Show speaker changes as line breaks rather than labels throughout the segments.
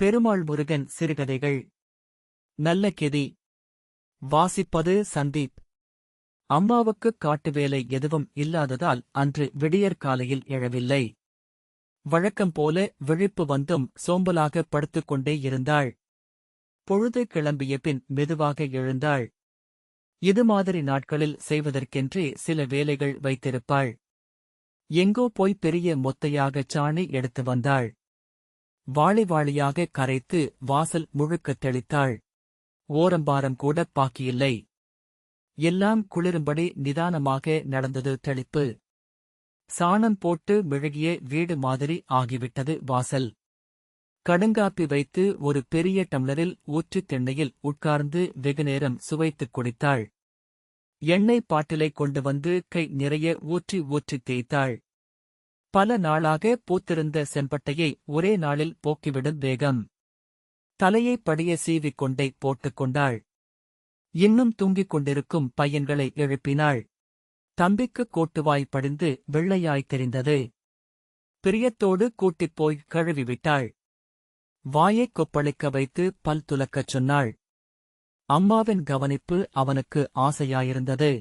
பெருமாள் முருகன் சிறுகதைகள். நல்ல கெதி. வாசிப்பது சந்தீப். அம்மாவுக்கு காட்டு வேலை எதுவும் இல்லாததால் அன்று விடியற்காலையில் எழவில்லை. வழக்கம் போல விழிப்பு வந்தும் சோம்பலாக படுத்துக் கொண்டே இருந்தாள். பொழுது கிளம்பிய பின் மெதுவாக எழுந்தாள். இது மாதிரி நாட்களில் செய்வதற்கென்றே சில வேலைகள் வைத்திருப்பாள். எங்கோ போய் பெரிய மொத்தையாகச் சாணி எடுத்து வந்தாள். வாளியாக கரைத்து வாசல் முழுக்கத் தெளித்தாள். ஓரம்பாரம் கூட பாக்கியில்லை. எல்லாம் குளிரும்படி நிதானமாக நடந்தது தெளிப்பு. சாணம் போட்டு மெழுகிய வீடு மாதிரி ஆகிவிட்டது வாசல். கடுங்காப்பி வைத்து ஒரு பெரிய டம்ளரில் ஊற்றித் திண்ணையில் உட்கார்ந்து வெகுநேரம் சுவைத்துக் குடித்தாள். எண்ணெய் பாட்டிலை கொண்டு வந்து கை நிறைய ஊற்றித் தேய்த்தாள். பல நாளாக பூத்திருந்த செம்பட்டையை ஒரே நாளில் போக்கிவிடும் வேகம். தலையை படிய சீவிக் கொண்டே போட்டுக் கொண்டாள். இன்னும் தூங்கிக் கொண்டிருக்கும் பையன்களை எழுப்பினாள். தம்பிக்கு கோட்டுவாய் படிந்து வெள்ளையாய் தெரிந்தது. பிரியத்தோடு கூட்டிப் போய் கழுவிவிட்டாள். வாயைக் கொப்பளிக்க வைத்து பல் துலக்கச் சொன்னாள். அம்மாவின் கவனிப்பு அவனுக்கு ஆசையாயிருந்தது.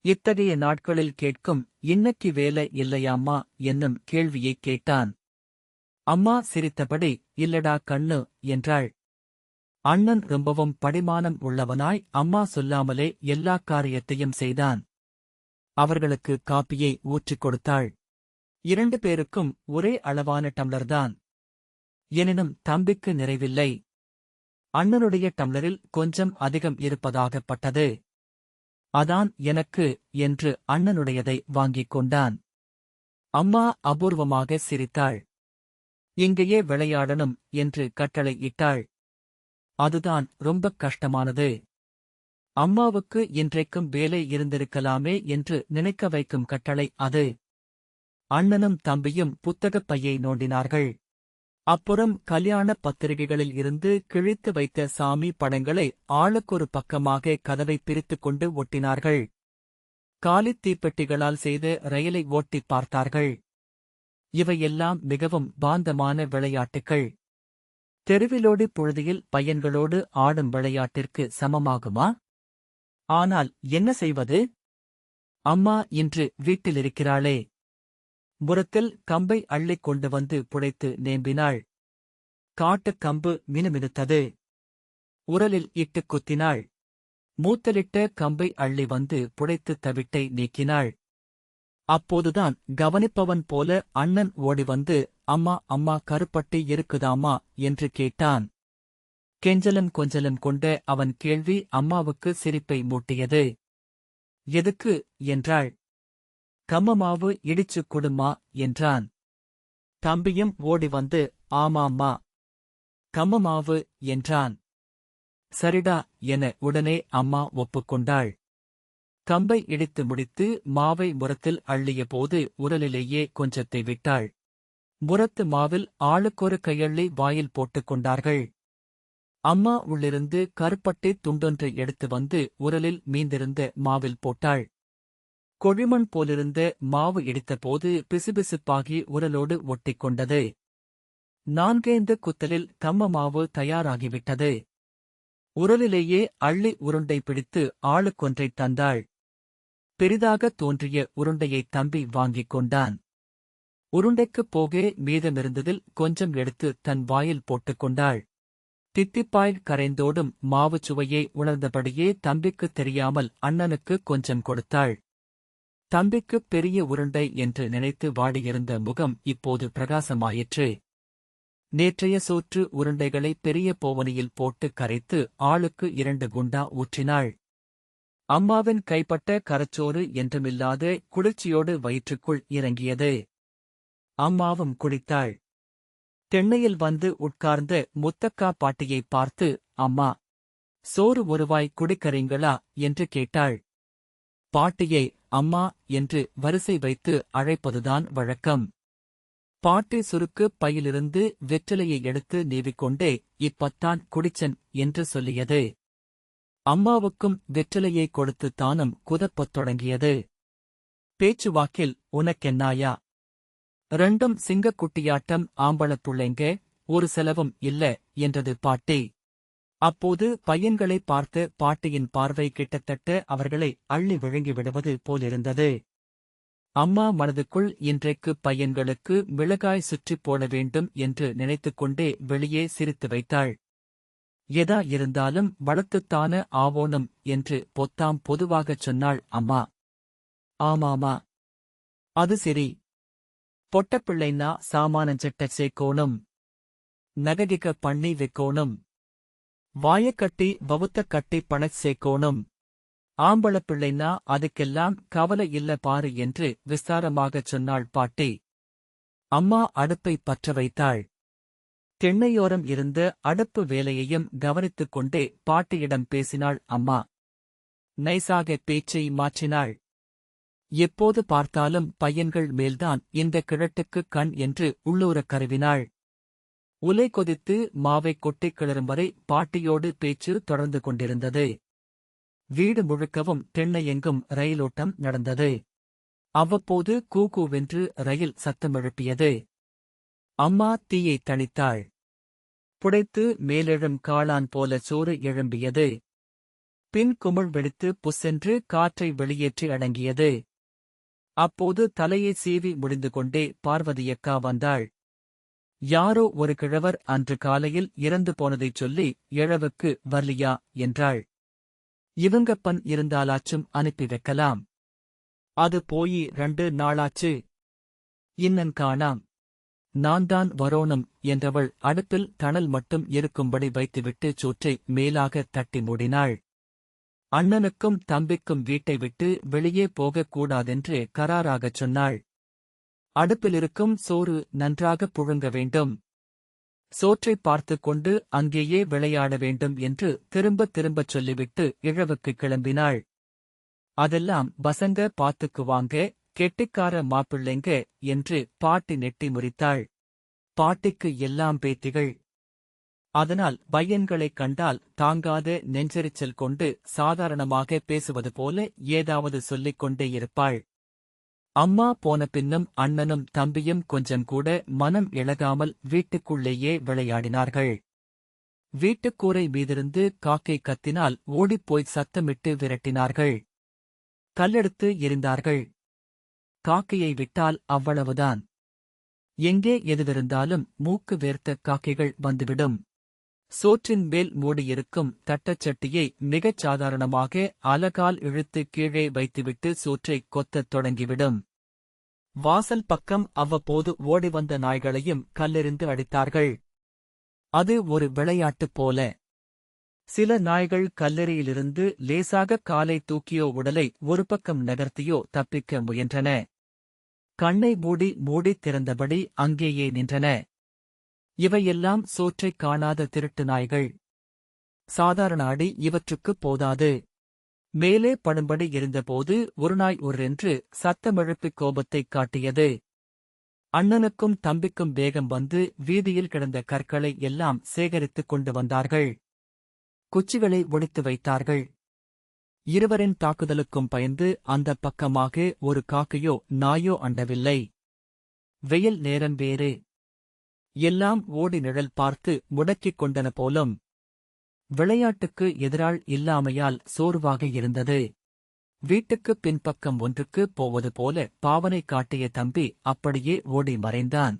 இத்தகைய நாட்களில் கேட்கும் இன்னைக்கு வேலை இல்லையாம்மா என்னும் கேள்வியைக் கேட்டான். அம்மா சிரித்தபடி இல்லடா கண்ணு என்றாள். அண்ணன் ரொம்பவும் படிமானம் உள்ளவனாய் அம்மா சொல்லாமலே எல்லா காரியத்தையும் செய்தான். அவர்களுக்கு காப்பியை ஊற்றிக் கொடுத்தாள். 2 பேருக்கும் ஒரே அளவான டம்ளர்தான். எனினும் தம்பிக்கு நிறைவில்லை. அண்ணனுடைய டம்ளரில் கொஞ்சம் அதிகம் இருப்பதாகப்பட்டது. அதான் எனக்கு என்று அண்ணனுடையதை வாங்கிக் கொண்டான். அம்மா அபூர்வமாக சிரித்தாள். இங்கேயே விளையாடணும் என்று கட்டளை இட்டாள். அதுதான் ரொம்பக் கஷ்டமானது. அம்மாவுக்கு இன்றைக்கும் வேலை இருந்திருக்கலாமே என்று நினைக்க வைக்கும் கட்டளை அது. அண்ணனும் தம்பியும் புத்தகப் பையை நோண்டினார்கள். அப்புறம் கல்யாண பத்திரிகைகளில் இருந்து கிழித்து வைத்த சாமி படங்களை ஆளுக்கொரு பக்கமாக கதவை பிரித்துக் கொண்டு ஒட்டினார்கள். காலித் தீப்பெட்டிகளால் செய்த ரயிலை ஓட்டிப் பார்த்தார்கள். இவையெல்லாம் மிகவும் பாந்தமான விளையாட்டுக்கள். தெருவிலோடி புழுதியில் பையன்களோடு ஆடும் விளையாட்டிற்கு சமமாகுமா? ஆனால் என்ன செய்வது? அம்மா இன்று வீட்டிலிருக்கிறாளே. முரத்தில் கம்பை அள்ளிக் கொண்டு வந்து புடைத்து நேம்பினாள். காட்டுக் கம்பு மினுமினுத்தது. உரலில் இட்டுக் குத்தினாள். மூத்தலிட்ட கம்பை அள்ளி வந்து புடைத்துத் தவிட்டை நீக்கினாள். அப்போதுதான் கவனிப்பவன் போல அண்ணன் ஓடி வந்து அம்மா கருப்பட்டி இருக்குதாமா என்று கேட்டான். கெஞ்சலும் கொஞ்சலும் கொண்ட அவன் கேள்வி அம்மாவுக்கு சிரிப்பை மூட்டியது. எதுக்கு என்றாள். கம்மமாவு இடிச்சுக் கொடுமா என்றான். தம்பியும் ஓடி வந்து ஆமாம்மா கம்மமாவு என்றான். சரிடா என உடனே அம்மா ஒப்புக்கொண்டாள். கம்பை இடித்து முடித்து மாவை முரத்தில் அள்ளிய போது உரலிலேயே கொஞ்சத்தை விட்டாள். முரத்து மாவில் ஆளுக்கொரு கையள்ளி வாயில் போட்டுக் கொண்டார்கள். அம்மா உள்ளிருந்து கருப்பட்டி துண்டொன்றை எடுத்து வந்து உரலில் மீந்திருந்த மாவில் போட்டாள். கொழிமண் போலிருந்த மாவு இடித்தபோது பிசுபிசுப்பாகி உரலோடு ஒட்டிக்கொண்டது. 4 குத்தலில் கம்மமாவு தயாராகிவிட்டது. உரலிலேயே அள்ளி உருண்டை பிடித்து ஆளுக்கொன்றைத் தந்தாள். பெரிதாகத் தோன்றிய உருண்டையைத் தம்பி வாங்கிக் கொண்டான். உருண்டைக்குப் போக மீதமிருந்ததில் கொஞ்சம் எடுத்து தன் வாயில் போட்டுக் கொண்டாள். தித்திப்பாய் கரைந்தோடும் மாவுச் சுவையை உணர்ந்தபடியே தம்பிக்குத் தெரியாமல் அண்ணனுக்கு கொஞ்சம் கொடுத்தாள். தம்பிக்குப் பெரிய உருண்டை என்று நினைத்து வாடியிருந்த முகம் இப்போது பிரகாசமாயிற்று. நேற்றைய சோற்று உருண்டைகளை பெரிய போவனியில் போட்டு கரைத்து ஆளுக்கு 2 குண்டா ஊற்றினாள். அம்மாவின் கைப்பட்ட கரச்சோறு என்றுமில்லாத குளிர்ச்சியோடு வயிற்றுக்குள் இறங்கியது. அம்மாவும் குடித்தாள். திண்ணையில் வந்து உட்கார்ந்த முத்தக்கா பாட்டியைப் பார்த்து அம்மா சோறு ஒருவாய் குடிக்கறீங்களா என்று கேட்டாள். பாட்டியை அம்மா என்று வரிசை வைத்து அழைப்பதுதான் வழக்கம். பாட்டி சுருக்கு பையிலிருந்து வெற்றிலையை எடுத்து நீவிக்கொண்டே இப்பத்தான் குடிச்சன் என்று சொல்லியது. அம்மாவுக்கும் வெற்றிலையை கொடுத்து தானும் குதப்பத் தொடங்கியது. பேச்சுவாக்கில் உனக்கென்னாயா? ரெண்டும் சிங்கக்குட்டியாட்டம் ஆம்பளப் புள்ளைங்க ஒரு செலவும் இல்ல என்றது பாட்டி. அப்போது பையன்களை பார்த்த பாட்டியின் பார்வை கிட்டத்தட்ட அவர்களை அள்ளி விழுங்கி விடுவது போலிருந்தது. அம்மா மனதுக்குள் இன்றைக்கு பையன்களுக்கு மிளகாய் சுற்றிப் போட வேண்டும் என்று நினைத்துக்கொண்டே வெளியே சிரித்து வைத்தாள். எதா இருந்தாலும் வளர்த்துத்தான ஆவோனும் என்று பொதுவாகச் சொன்னாள் அம்மா. ஆமாமா. அது சரி. பொட்டப்பிள்ளைன்னா சாமானஞ்செட்ட சேக்கோணும். நககிக பண்ணி வைக்கோணும். வாயக்கட்டி வவுத்த கட்டி பணச் சேக்கோணும். ஆம்பளப் பிள்ளைன்னா அதுக்கெல்லாம் கவலை இல்ல பாரு என்று விஸ்தாரமாகச் சொன்னாள் பாட்டி. அம்மா அடுப்பை பற்ற வைத்தாள். திண்ணையோரம் இருந்த அடுப்பு வேலையையும் கவனித்துக் கொண்டே பாட்டியிடம் பேசினாள் அம்மா. நைசாக பேச்சை மாற்றினாள். எப்போது பார்த்தாலும் பையன்கள் மேல்தான் இந்த கிழட்டுக்கு கண் என்று உள்ளூரக் கருவினாள். உலை கொதித்து மாவைக் கொட்டிக் கிளறும் வரை பாட்டியோடு பேச்சு தொடர்ந்து கொண்டிருந்தது. வீடு முழுக்கவும் திண்ணையெங்கும் ரயிலோட்டம் நடந்தது. அவ்வப்போது கூக்கூவென்று ரயில் சத்தமெழுப்பியது. அம்மா தீயைத் தணித்தாள். புடைத்து மேலெழும் காளான் போல சோறு எழும்பியது. பின் குமிழ் வெடித்து புஸ்ஸென்று காற்றை வெளியேற்றி அடங்கியது. அப்போது தலையை சீவி முடிந்து கொண்டே பார்வதியக்கா வந்தாள். யாரோ ஒரு கிழவர் அன்று காலையில் இறந்து போனதைச் சொல்லி எழவுக்கு வர்லியா என்றாள். இவங்கப்பன் இருந்தாலாச்சும் அனுப்பி வைக்கலாம். அது போயி 2 நாளாச்சு. இன்னன் காணாம். நான்தான் வரோணும் என்றவள் அடுப்பில் தணல் மட்டும் இருக்கும்படி வைத்துவிட்டு சோற்றை மேலாக தட்டி மூடினாள். அண்ணனுக்கும் தம்பிக்கும் வீட்டை விட்டு வெளியே போகக் கூடாதென்று கராராகச் சொன்னாள். அடுப்பிலிருக்கும் சோறு நன்றாகப் புழுங்க வேண்டும். சோற்றைப் பார்த்துக் கொண்டு அங்கேயே விளையாட வேண்டும் என்று திரும்பத் திரும்பச் சொல்லிவிட்டு இழவுக்குக் கிளம்பினாள். அதெல்லாம் பசங்க பாத்துக்குவாங்க, கெட்டிக்கார மாப்பிள்ளைங்க என்று பாட்டி நெட்டி முறித்தாள். பாட்டிக்கு எல்லாம் பேத்திகள். அதனால் பையன்களைக் கண்டால் தாங்காத நெஞ்செரிச்சல் கொண்டு சாதாரணமாக பேசுவது போல ஏதாவது சொல்லிக் கொண்டே இருப்பாள். அம்மா போன பின்னும் அண்ணனும் தம்பியும் கொஞ்சம் கூட மனம் இளகாமல் வீட்டுக்குள்ளேயே விளையாடினார்கள். வீட்டுக்கூரை மீதிருந்து காக்கை கத்தினால் ஓடிப்போய் சத்தமிட்டு விரட்டினார்கள். கல்லெடுத்து எறிந்தார்கள். காக்கையை விட்டால் அவ்வளவுதான். எங்கே எதுவிருந்தாலும் மூக்கு வேர்த்த காக்கைகள் வந்துவிடும். சோற்றின் மேல் மூடியிருக்கும் தட்டச்சட்டியை மிகச் சாதாரணமாக அலகால் இழுத்து கீழே வைத்துவிட்டு சோற்றைக் கொத்தத் தொடங்கிவிடும். வாசல் பக்கம் அவ்வப்போது ஓடிவந்த நாய்களையும் கல்லெறிந்து அடித்தார்கள். அது ஒரு விளையாட்டுப் போல. சில நாய்கள் கல்லெறியிலிருந்து லேசாக காலை தூக்கியோ உடலை ஒரு பக்கம் நகர்த்தியோ தப்பிக்க முயன்றன. கண்ணை மூடித் திறந்தபடி அங்கேயே நின்றன. இவையெல்லாம் சோற்றைக் காணாத திருட்டு நாய்கள். சாதாரண அடி இவற்றுக்குப் போதாது. மேலே படும்படி இருந்தபோது ஒரு நாய் ஒரென்று சத்தமெழுப்பிக் கோபத்தைக் காட்டியது. அண்ணனுக்கும் தம்பிக்கும் வேகம் வந்து வீதியில் கிடந்த கற்களை எல்லாம் சேகரித்துக் கொண்டு வந்தார்கள். குச்சிகளை ஒடித்து வைத்தார்கள். இருவரின் தாக்குதலுக்கும் பயந்து அந்தப் பக்கமாக ஒரு காக்கையோ நாயோ அண்டவில்லை. வெயில் நேரம் வேறு. எல்லாம் ஓடி நிழல் பார்த்து முடக்கிக் கொண்டன போலும். விளையாட்டுக்கு எதிராள் இல்லாமையால் சோர்வாக இருந்தது. வீட்டுக்குப் பின்பக்கம் ஒன்றுக்குப் போவது போல பாவனை காட்டிய தம்பி அப்படியே ஓடி மறைந்தான்.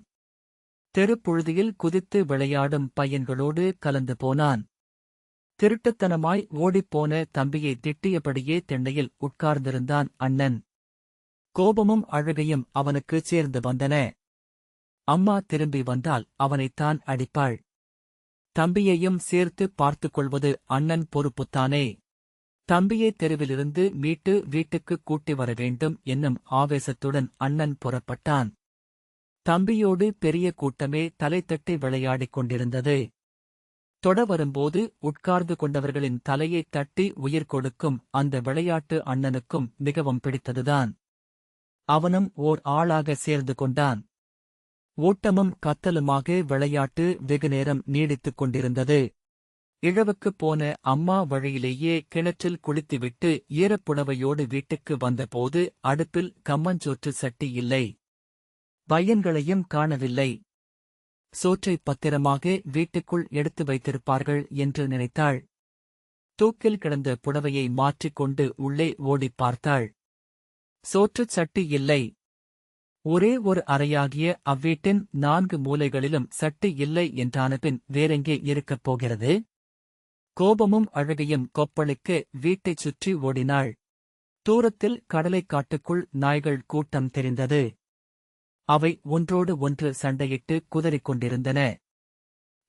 தெருப்புழுதியில் குதித்து விளையாடும் பையன்களோடு கலந்து போனான். திருட்டுத்தனமாய் ஓடிப்போன தம்பியை திட்டியபடியே திண்ணையில் உட்கார்ந்திருந்தான் அண்ணன். கோபமும் அழுகையும் அவனுக்குச் சேர்ந்து வந்தன. அம்மா திரும்பி வந்தால் அவனைத்தான் அடிப்பாள். தம்பியையும் சேர்த்து பார்த்துக் கொள்வது அண்ணன் பொறுப்புத்தானே. தம்பியை தெருவிலிருந்து மீட்டு வீட்டுக்குக் கூட்டி வர வேண்டும் என்னும் ஆவேசத்துடன் அண்ணன் புறப்பட்டான். தம்பியோடு பெரிய கூட்டமே தலைத்தட்டி விளையாடிக் கொண்டிருந்தது. தொட வரும்போது உட்கார்ந்து கொண்டவர்களின் தலையைத் தட்டி உயிர் கொடுக்கும் அந்த விளையாட்டு அண்ணனுக்கும் மிகவும் பிடித்ததுதான். அவனும் ஓர் ஆளாக சேர்ந்து கொண்டான். ஓட்டமும் கத்தலுமாக விளையாட்டு வெகுநேரம் நீடித்துக் கொண்டிருந்தது. இழவுக்குப் போன அம்மா வழியிலேயே கிணற்றில் குளித்துவிட்டு ஈரப்புடவையோடு வீட்டுக்கு வந்தபோது அடுப்பில் கம்மஞ்சோற்று சட்டி இல்லை. பையன்களையும் காணவில்லை. சோற்றை பத்திரமாக வீட்டுக்குள் எடுத்து வைத்திருப்பார்கள் என்று நினைத்தாள். தூக்கில் கிடந்த புடவையை மாற்றிக்கொண்டு உள்ளே ஓடிப் பார்த்தாள். சோற்றுச் சட்டி இல்லை. ஒரே ஒரு அறையாகிய அவ்வீட்டின் 4 மூலைகளிலும் சட்டி இல்லை என்றானபின் வேறெங்கே இருக்கப் போகிறது? கோபமும் அழுகையும் கொப்பளிக்க வீட்டைச் சுற்றி ஓடினாள். தூரத்தில் கடலைக் காட்டுக்குள் நாய்கள் கூட்டம் தெரிந்தது. அவை ஒன்றோடு ஒன்று சண்டையிட்டு குதறிக் கொண்டிருந்தன.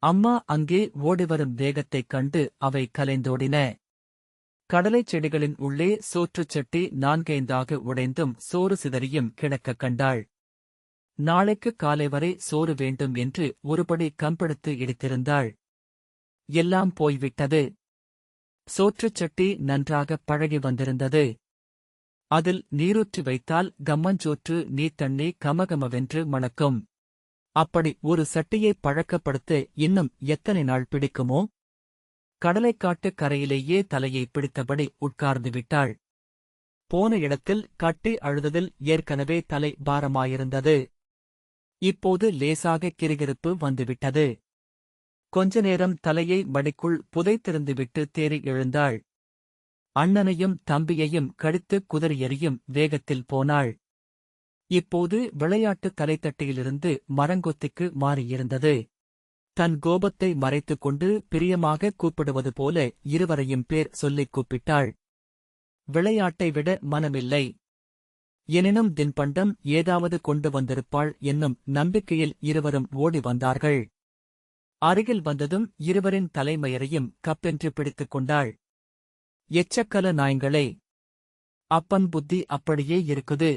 அம்மா அங்கே ஓடிவரும் வேகத்தைக் கண்டு அவை கலைந்தோடின. கடலைச் செடிகளின் உள்ளே சோற்றுச் சட்டி 4 உடைந்தும் சோறு சிதறியும் கிடக்கக் கண்டாள். நாளைக்கு காலை வரை சோறு வேண்டும் என்று ஒருபடி கம்பெடுத்து இடித்திருந்தாள். எல்லாம் போய்விட்டது. சோற்றுச் சட்டி நன்றாகப் பழகி வந்திருந்தது. அதில் நீரூற்றி வைத்தால் கம்மஞ்சோற்று நீர்த்தண்ணி கமகமவென்று மணக்கும். அப்படி ஒரு சட்டியைப் பழக்கப்படுத்த இன்னும் எத்தனை நாள் பிடிக்குமோ? கடலைக்காட்டு கரையிலேயே தலையை பிடித்தபடி உட்கார்ந்து விட்டாள். போன இடத்தில் கட்டி அழுததில் ஏற்கனவே தலை பாரமாயிருந்தது. இப்போது லேசாக கிறுகிறுப்பு வந்துவிட்டது. கொஞ்ச நேரம் தலையை மடிக்குள் புதைத்திருந்துவிட்டு தேறி எழுந்தாள். அண்ணனையும் தம்பியையும் கடித்து குதறி எறியும் வேகத்தில் போனாள். இப்போது விளையாட்டு தலைத்தட்டியிலிருந்து மரங்கொத்திக்கு மாறியிருந்தது. தன் கோபத்தை மறைத்துக் கொண்டு பிரியமாக கூப்பிடுவது போல இருவரையும் பேர் சொல்லிக் கூப்பிட்டாள். விளையாட்டை விட மனமில்லை. எனினும் தின்பண்டம் ஏதாவது கொண்டு வந்திருப்பாள் என்னும் நம்பிக்கையில் இருவரும் ஓடி வந்தார்கள். அருகில் வந்ததும் இருவரின் தலைமயிரையும் கப்பென்று பிடித்துக் கொண்டாள். எச்சக்கல நாய்ங்களே! அப்பன் புத்தி அப்படியே இருக்குது.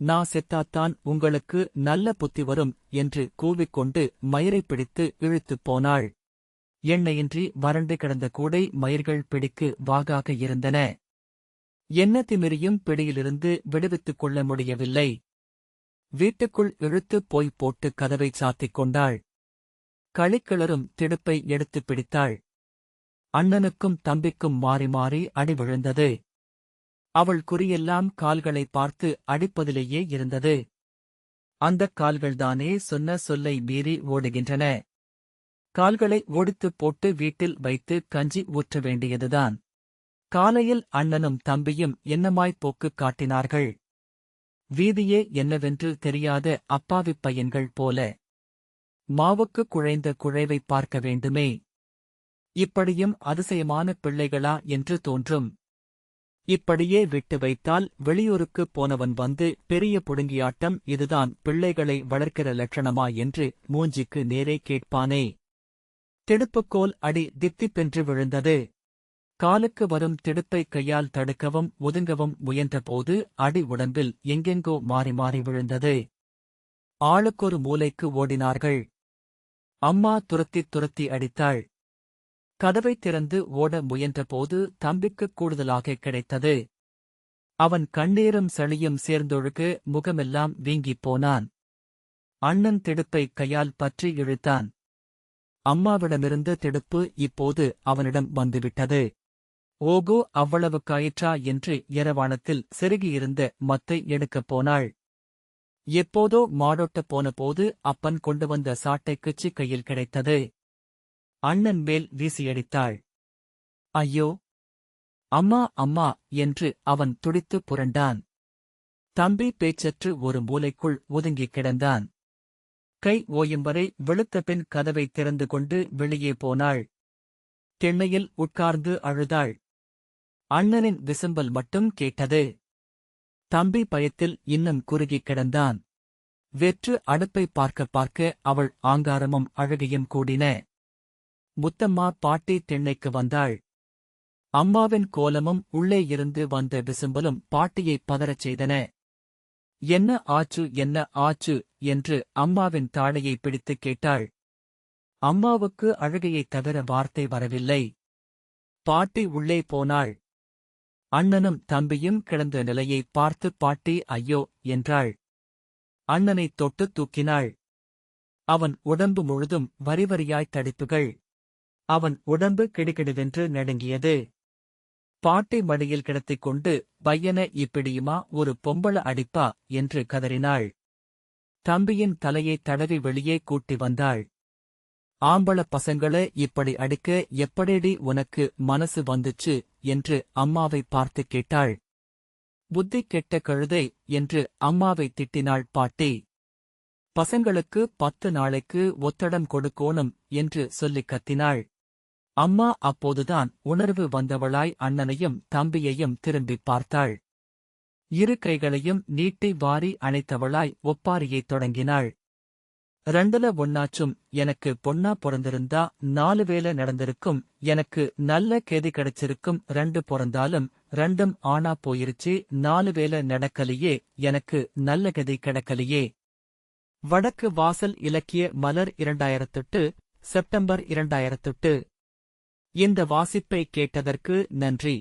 நான் செத்தாத்தான் உங்களுக்கு நல்ல புத்தி வரும் என்று கூவிக்கொண்டு மயிரைப் பிடித்து இழுத்துப் போனாள். எண்ணெயின்றி வறண்டு கிடந்த கூடை மயிர்கள் பிடிக்கு வாகாக இருந்தன. என்ன திமிரியும் பிடியிலிருந்து விடுவித்துக் கொள்ள முடியவில்லை. வீட்டுக்குள் இழுத்துப் போய்ப் போட்டு கதவைச் சாத்திக் கொண்டாள். களிக்கிளரும் திடுப்பை எடுத்துப் பிடித்தாள். அண்ணனுக்கும் தம்பிக்கும் மாறி மாறி அடி விழுந்தது. அவள் குறியெல்லாம் கால்களை பார்த்து அடிப்பதிலேயே இருந்தது. அந்தக் கால்கள்தானே சொன்ன சொல்லை மீறி ஓடுகின்றன. கால்களை ஒடித்துப் போட்டு வீட்டில் வைத்து கஞ்சி ஊற்ற வேண்டியதுதான். காலையில் அண்ணனும் தம்பியும் என்னமாய்ப் போக்கு காட்டினார்கள். வீதியே என்னவென்று தெரியாத அப்பாவிப் பையன்கள் போல. மாவுக்கு குழைந்த குழைவைப் பார்க்க வேண்டுமே. இப்படியும் அதிசயமான பிள்ளைகளா என்று தோன்றும். இப்படியே விட்டு வைத்தால் வெளியூருக்குப் போனவன் வந்து பெரிய புடுங்கியாட்டம் இதுதான் பிள்ளைகளை வளர்க்கிற லட்சணமா என்று மூஞ்சிக்கு நேரே கேட்பானே. திடுப்புக்கோல் அடி தித்திப்பென்று விழுந்தது. காலுக்கு வரும் திடுப்பை கையால் தடுக்கவும் ஒதுங்கவும் முயன்றபோது அடி உடம்பில் எங்கெங்கோ மாறி மாறி விழுந்தது. ஆளுக்கொரு மூலைக்கு ஓடினார்கள். அம்மா துரத்தித் துரத்தி அடித்தாள். கதவைத் திறந்து ஓட முயன்றபோது தம்பிக்குக் கூடுதலாக கிடைத்தது. அவன் கண்ணீரும் சளியும் சேர்ந்தொழுக முகமெல்லாம் வீங்கிப் போனான். அண்ணன் திடுப்பை கையால் பற்றி இழுத்தான். அம்மாவிடமிருந்த திடுப்பு இப்போது அவனிடம் வந்துவிட்டது. ஓகோ அவ்வளவுக்காயிற்றா என்று எரவாணத்தில் செருகியிருந்த மத்தை எடுக்கப் போனாள். எப்போதோ மாடோட்டப் போனபோது அப்பன் கொண்டு வந்த சாட்டைக் குச்சி கையில் கிடைத்தது. அண்ணன் மேல் வீசியடித்தாள். ஐயோ! அம்மா அம்மா என்று அவன் துடித்துப் புரண்டான். தம்பி பேச்சற்று ஒரு மூலைக்குள் ஒதுங்கிக் கிடந்தான். கை ஓயும் வரை வெளுத்தபின் கதவைத் திறந்து கொண்டு வெளியே போனாள். திண்ணையில் உட்கார்ந்து அழுதாள். அண்ணனின் விசும்பல் மட்டும் கேட்டது. தம்பி பயத்தில் இன்னும் குறுகிக் கிடந்தான். வெற்று அடுப்பை பார்க்க பார்க்க அவள் ஆங்காரமும் அழுகையும் கூடின. முத்தம்மா பாட்டி திண்ணைக்கு வந்தாள். அம்மாவின் கோலமும் உள்ளே இருந்து வந்த விசும்பலும் பாட்டியைப் பதறச் செய்தன. என்ன ஆச்சு என்ன ஆச்சு என்று அம்மாவின் தாடையை பிடித்துக் கேட்டாள். அம்மாவுக்கு அழுகையைத் தவிர வார்த்தை வரவில்லை. பாட்டி உள்ளே போனாள். அண்ணனும் தம்பியும் கிடந்த நிலையைப் பார்த்து பாட்டி ஐயோ என்றாள். அண்ணனைத் தொட்டுத் தூக்கினாள். அவன் உடம்பு முழுதும் வரிவரியாய்த் தடிப்புகள். அவன் உடம்பு கிடுகிடுவென்று நடுங்கியது. பாட்டி மடியில் கிடத்திக் கொண்டு பையன இப்படியுமா ஒரு பொம்பள அடிப்பா என்று கதறினாள். தம்பியின் தலையை தடவி வெளியே கூட்டி வந்தாள். ஆம்பள பசங்கள இப்படி அடிக்க எப்படிடி உனக்கு மனசு வந்துச்சு என்று அம்மாவை பார்த்து கேட்டாள். புத்தி கெட்ட கழுதை என்று அம்மாவை திட்டினாள் பாட்டி. பசங்களுக்கு 10 நாளைக்கு ஒத்தடம் கொடுக்கோணும் என்று சொல்லிக் கத்தினாள். அம்மா அப்போதுதான் உணர்வு வந்தவளாய் அண்ணனையும் தம்பியையும் திரும்பிப் பார்த்தாள். இரு கைகளையும் நீட்டி வாரி அணைத்தவளாய் ஒப்பாரியைத் தொடங்கினாள். 2ல ஒண்ணாச்சும் எனக்கு பொண்ணா பொறந்திருந்தா 4 வேளை நடந்திருக்கும், எனக்கு நல்ல கேதி கிடைச்சிருக்கும், 2 பொறந்தாலும் 2ம் ஆனா போயிருச்சு, 4 வேளை நடக்கலையே, எனக்கு நல்ல கதி கிடைக்கலையே. வடக்கு வாசல் இலக்கிய மலர் 2008 செப்டம்பர் 2008. இந்த வாசிப்பை கேட்டதற்கு நன்றி.